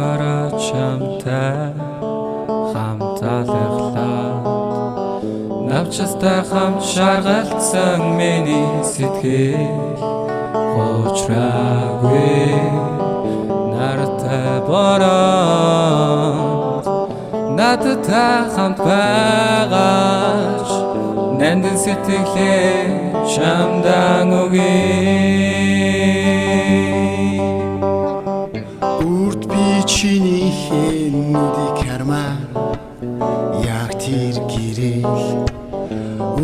богороо чамтай хамталглаа навчастай хамт шаргалцсан миний сэтгэл хоочраагүй нартай бороо надтай хамт байгаач нандин сэтгэлээ чамдан өгье үрд би чиний хэнүүдийг хармаа яг тэр гэрэл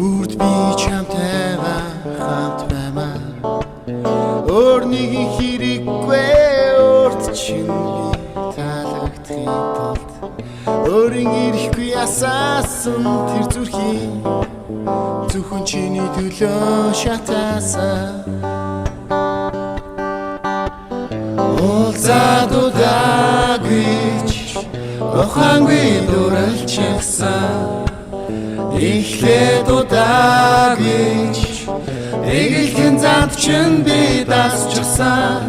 үрд би чамтай хамт баймаа өөр нэг хэрэггүй урд чинь би таалагдахын тулд өөрийн ирэхгүй асаасан тэр зүрхийн зөвхөн чиний төлөө шатаасан уулзаад удаагүйч ухаангүй дурлчихсан эхлээд удаагүйч эгэлхэн замд чинь би дасчихсан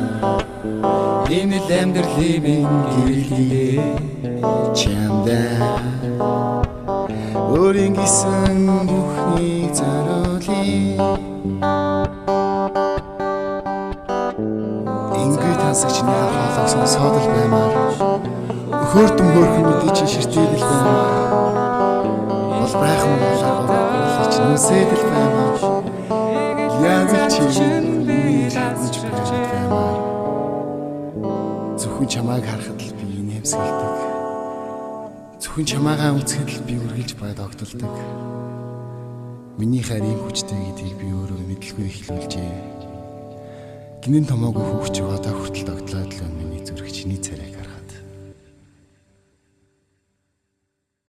энэ л амьдралын гэрэлээ чамдаа өөрийн гисэн бүхнийг зориулъя ингээд тансагчны хаалгаас сонсоод л баймаар өхөөртөн хөөрхөн мэдээ чи ширтэйдэл баймаар бол байхан болоо чи нүсэд л баймаар яг л чи хийж баймаар зөвхөн чамайг харахад л би нэмсгэлдэг зөвхөн чамаагаа үзэхэд л би үргэлж бодогдолдог миний харийн хүчтэй гэдгийг би өөрөө мэдлгүй эхлүүлжээ гинэн томоогүй хөвч одоо хүртэл тогтлоод л байна